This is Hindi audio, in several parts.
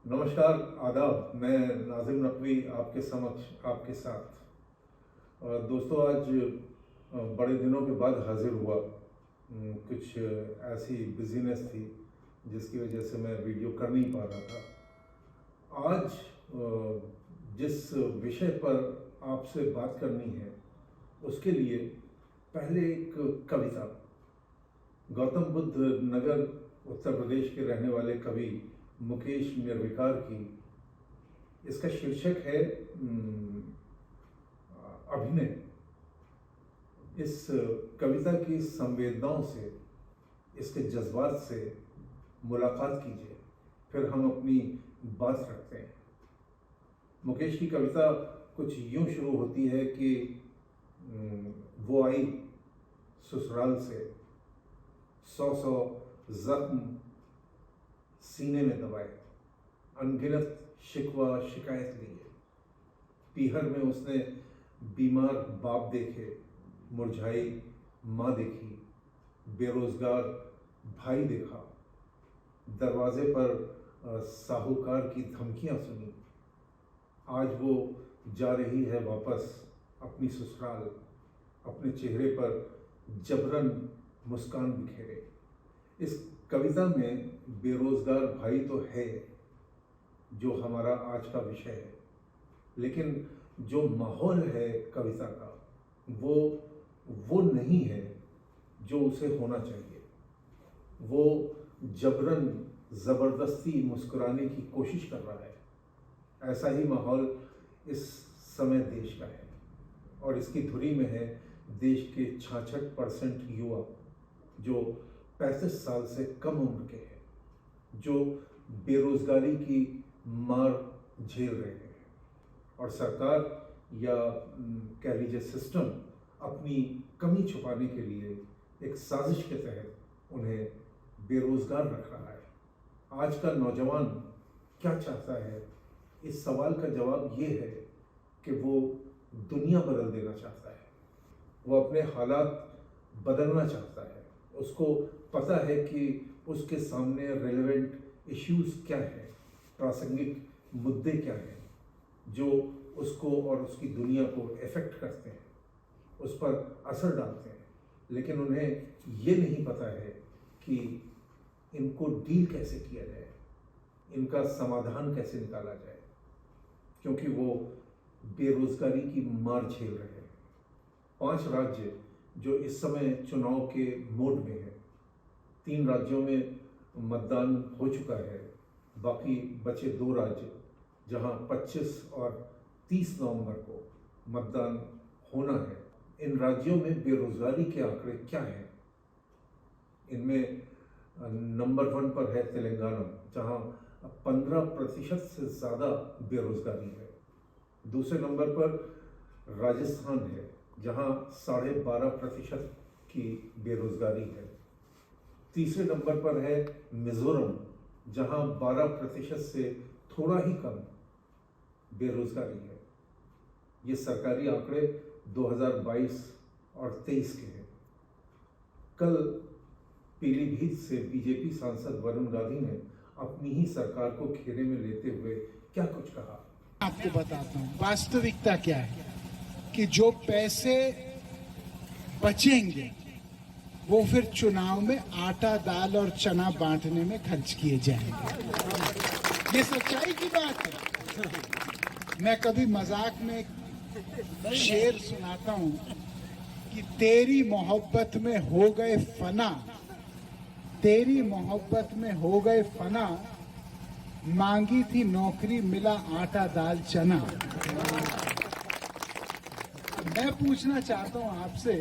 नमस्कार, आदाब। मैं नाज़िम नकवी आपके समक्ष आपके साथ। दोस्तों, आज बड़े दिनों के बाद हाजिर हुआ। कुछ ऐसी बिजीनेस थी जिसकी वजह से मैं वीडियो कर नहीं पा रहा था। आज जिस विषय पर आपसे बात करनी है उसके लिए पहले एक कविता, गौतम बुद्ध नगर उत्तर प्रदेश के रहने वाले कवि मुकेश निर्विकार की। इसका शीर्षक है अभिनय। इस कविता की संवेदनाओं से, इसके जज्बात से मुलाकात कीजिए, फिर हम अपनी बात रखते हैं। मुकेश की कविता कुछ यूं शुरू होती है कि वो आई ससुराल से, 100 जख्म सीने में दबाए, अनगिनत शिकवा शिकायत लिए। पीहर में उसने बीमार बाप देखे, मुरझाई माँ देखी, बेरोजगार भाई देखा, दरवाजे पर साहूकार की धमकियां सुनी। आज वो जा रही है वापस अपनी ससुराल, अपने चेहरे पर जबरन मुस्कान बिखेरे। इस कविता में बेरोजगार भाई तो है जो हमारा आज का विषय है, लेकिन जो माहौल है कविता का वो नहीं है जो उसे होना चाहिए। वो जबरन ज़बरदस्ती मुस्कुराने की कोशिश कर रहा है। ऐसा ही माहौल इस समय देश का है और इसकी धुरी में है देश के 66% युवा जो 35 साल से कम उम्र के हैं, जो बेरोजगारी की मार झेल रहे हैं। और सरकार या कह लीजिए सिस्टम अपनी कमी छुपाने के लिए एक साजिश के तहत उन्हें बेरोजगार रख रहा है। आज का नौजवान क्या चाहता है? इस सवाल का जवाब ये है कि वो दुनिया बदल देना चाहता है, वो अपने हालात बदलना चाहता है। उसको पता है कि उसके सामने रेलेवेंट इश्यूज क्या हैं, प्रासंगिक मुद्दे क्या हैं जो उसको और उसकी दुनिया को इफेक्ट करते हैं, उस पर असर डालते हैं। लेकिन उन्हें ये नहीं पता है कि इनको डील कैसे किया जाए, इनका समाधान कैसे निकाला जाए, क्योंकि वो बेरोजगारी की मार झेल रहे हैं। 5 राज्य जो इस समय चुनाव के मोड में है, 3 राज्यों में मतदान हो चुका है, बाकी बचे 2 राज्य जहां 25 और 30 नवंबर को मतदान होना है। इन राज्यों में बेरोजगारी के आंकड़े क्या हैं? इनमें नंबर 1 पर है तेलंगाना, जहां 15% से ज़्यादा बेरोजगारी है। दूसरे नंबर पर राजस्थान है, जहां 12.5% की बेरोजगारी है। तीसरे नंबर पर है मिजोरम, जहां 12% से थोड़ा ही कम बेरोजगारी है। ये सरकारी आंकड़े 2022 और 23 के हैं। कल पीलीभीत से बीजेपी सांसद वरुण गांधी ने अपनी ही सरकार को घेरे में लेते हुए क्या कुछ कहा। आपको बताता हूं वास्तविकता क्या है कि जो पैसे बचेंगे वो फिर चुनाव में आटा, दाल और चना बांटने में खर्च किए जाएंगे। ये सच्चाई की बात है। मैं कभी मजाक में एक शेर सुनाता हूं कि तेरी मोहब्बत में हो गए फना, तेरी मोहब्बत में हो गए फना, मांगी थी नौकरी मिला आटा दाल चना। मैं पूछना चाहता हूं आपसे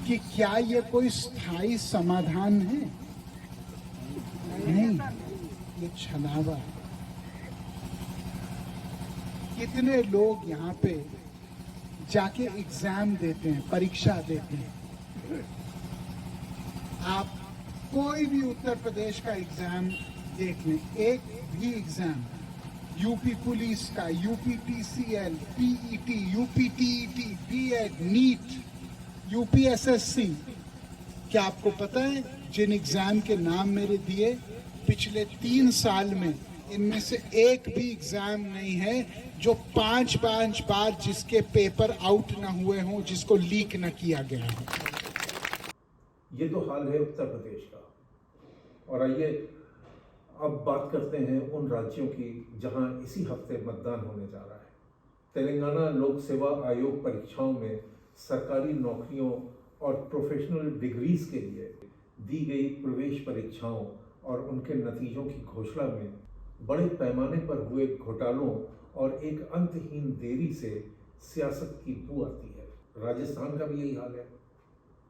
कि क्या ये कोई स्थायी समाधान है? नहीं, ये छलावा है। कितने लोग यहाँ पे जाके एग्जाम देते हैं, परीक्षा देते हैं। आप कोई भी उत्तर प्रदेश का एग्जाम देख लें, एक भी एग्जाम, यूपी पुलिस का, UP PCL, PET, UP TET, BEd, NEET, UPSSSC, क्या आपको पता है जिन एग्जाम के नाम मेरे दिए, पिछले 3 साल में इनमें से एक भी एग्जाम नहीं है जो 5 बार जिसके पेपर आउट ना हुए हों, जिसको लीक ना किया गया हो। ये तो हाल है उत्तर प्रदेश का। और आइए अब बात करते हैं उन राज्यों की जहां इसी हफ्ते मतदान होने जा रहा है। तेलंगाना लोक सेवा आयोग परीक्षाओं में सरकारी नौकरियों और प्रोफेशनल डिग्रीज के लिए दी गई प्रवेश परीक्षाओं और उनके नतीजों की घोषणा में बड़े पैमाने पर हुए घोटालों और एक अंतहीन देरी से सियासत की बू आती है। राजस्थान का भी यही हाल है।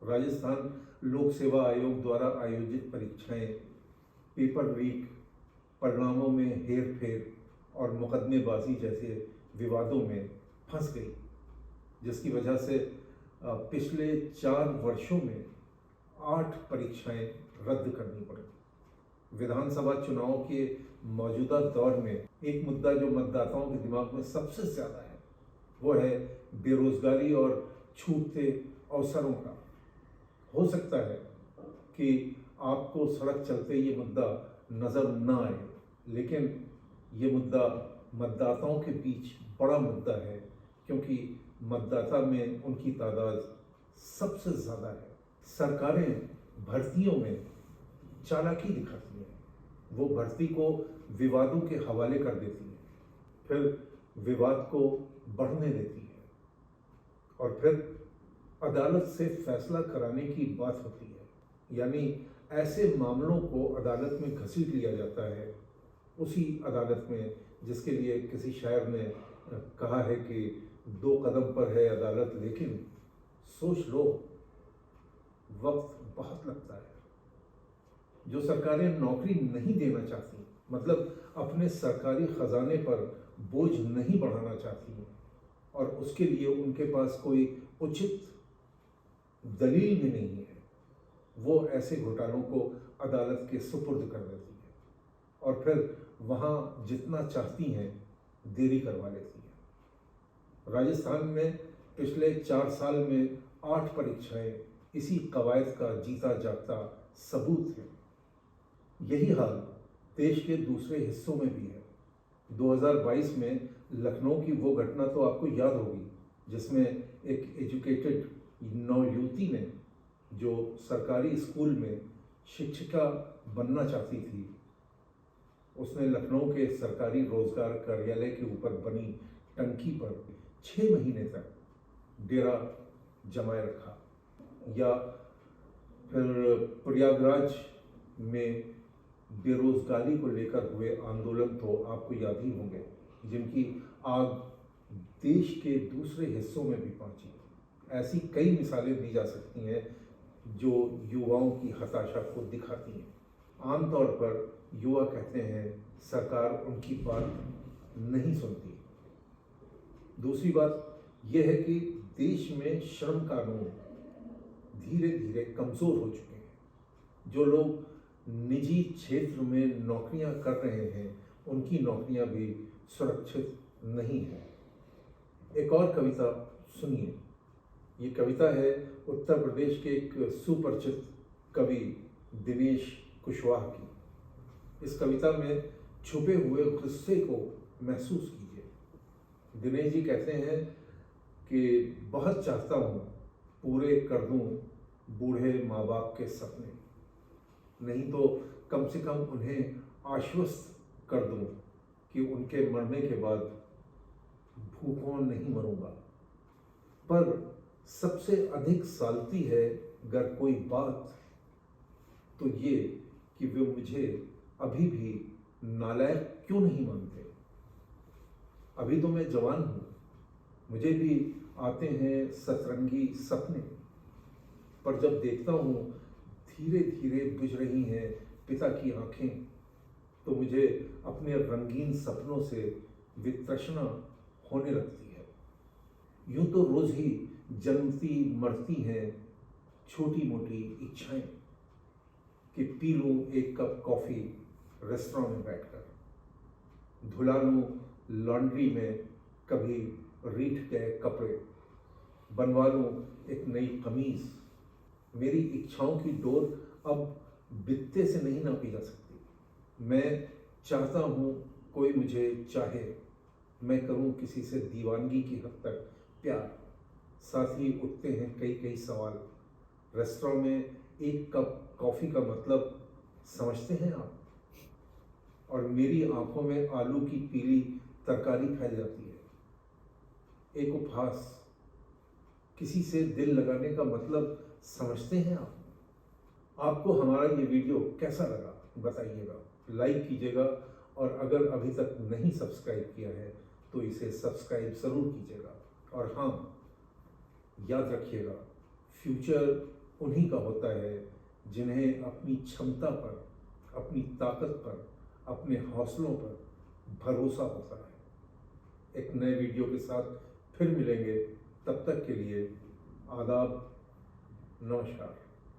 राजस्थान लोक सेवा आयोग द्वारा आयोजित परीक्षाएं पेपर लीक, परिणामों में हेर-फेर और मुकदमेबाजी जैसे विवादों में फंस गई, जिसकी वजह से पिछले 4 वर्षों में 8 परीक्षाएं रद्द करनी पड़ी। विधानसभा चुनाव के मौजूदा दौर में एक मुद्दा जो मतदाताओं के दिमाग में सबसे ज़्यादा है वो है बेरोजगारी और छूटते अवसरों का। हो सकता है कि आपको सड़क चलते ये मुद्दा नज़र न आए, लेकिन ये मुद्दा मतदाताओं के बीच बड़ा मुद्दा है, क्योंकि मतदाता में उनकी तादाद सबसे ज़्यादा है। सरकारें भर्तियों में चालाकी दिखाती हैं। वो भर्ती को विवादों के हवाले कर देती हैं, फिर विवाद को बढ़ने देती हैं और फिर अदालत से फैसला कराने की बात होती है। यानी ऐसे मामलों को अदालत में घसीट लिया जाता है, उसी अदालत में जिसके लिए किसी शायर ने कहा है कि 2 कदम पर है अदालत, लेकिन सोच लो वक्त बहुत लगता है। जो सरकारें नौकरी नहीं देना चाहती, मतलब अपने सरकारी खजाने पर बोझ नहीं बढ़ाना चाहती हैं और उसके लिए उनके पास कोई उचित दलील भी नहीं है, वो ऐसे घोटालों को अदालत के सुपुर्द कर देती है और फिर वहाँ जितना चाहती हैं देरी करवा लेती हैं। राजस्थान में पिछले 4 साल में 8 परीक्षाएं इसी कवायद का जीता जागता सबूत है। यही हाल देश के दूसरे हिस्सों में भी है। 2022 में लखनऊ की वो घटना तो आपको याद होगी, जिसमें एक एजुकेटेड नवयुवती ने, जो सरकारी स्कूल में शिक्षिका बनना चाहती थी, उसने लखनऊ के सरकारी रोजगार कार्यालय के ऊपर बनी टंकी पर 6 महीने तक डेरा जमाए रखा। या फिर प्रयागराज में बेरोजगारी को लेकर हुए आंदोलन तो आपको याद ही होंगे, जिनकी आग देश के दूसरे हिस्सों में भी पहुंची। ऐसी कई मिसालें दी जा सकती हैं जो युवाओं की हताशा को दिखाती हैं। आमतौर पर युवा कहते हैं सरकार उनकी बात नहीं सुनती। दूसरी बात यह है कि देश में श्रम कानून धीरे धीरे कमज़ोर हो चुके हैं। जो लोग निजी क्षेत्र में नौकरियां कर रहे हैं, उनकी नौकरियां भी सुरक्षित नहीं हैं। एक और कविता सुनिए। ये कविता है उत्तर प्रदेश के एक सुपरिचित कवि दिनेश कुशवाहा की। इस कविता में छुपे हुए गुस्से को महसूस कीजिए। दिनेश जी कहते हैं कि बहुत चाहता हूँ पूरे कर दूँ बूढ़े माँ बाप के सपने, नहीं तो कम से कम उन्हें आश्वस्त कर दूँ कि उनके मरने के बाद भूखों नहीं मरूंगा। पर सबसे अधिक सालती है अगर कोई बात, तो ये कि वे मुझे अभी भी नालायक क्यों नहीं मानते। अभी तो मैं जवान हूँ, मुझे भी आते हैं सतरंगी सपने, पर जब देखता हूँ धीरे धीरे बुझ रही हैं पिता की आंखें, तो मुझे अपने रंगीन सपनों से वितृष्णा होने लगती है। यूं तो रोज ही जन्मती मरती हैं छोटी मोटी इच्छाएं कि पी लूं एक कप कॉफी रेस्टोरेंट में बैठकर, धुला लूं लॉन्ड्री में कभी रीठ गए कपड़े, बनवा लूं एक नई कमीज। मेरी इच्छाओं की डोर अब बित्ते से नहीं नापी जा सकती। मैं चाहता हूँ कोई मुझे चाहे, मैं करूँ किसी से दीवानगी की हद तक प्यार। साथ ही उठते हैं कई कई सवाल। रेस्टोरेंट में एक कप कॉफ़ी का मतलब समझते हैं आप? और मेरी आंखों में आलू की पीली तरकारी फैल जाती है। एक उपहास, किसी से दिल लगाने का मतलब समझते हैं आप? आपको हमारा ये वीडियो कैसा लगा बताइएगा, लाइक कीजिएगा, और अगर अभी तक नहीं सब्सक्राइब किया है तो इसे सब्सक्राइब ज़रूर कीजिएगा। और हाँ, याद रखिएगा, फ्यूचर उन्हीं का होता है जिन्हें अपनी क्षमता पर, अपनी ताकत पर, अपने हौसलों पर भरोसा होता है। एक नए वीडियो के साथ फिर मिलेंगे, तब तक के लिए आदाब, नमस्कार।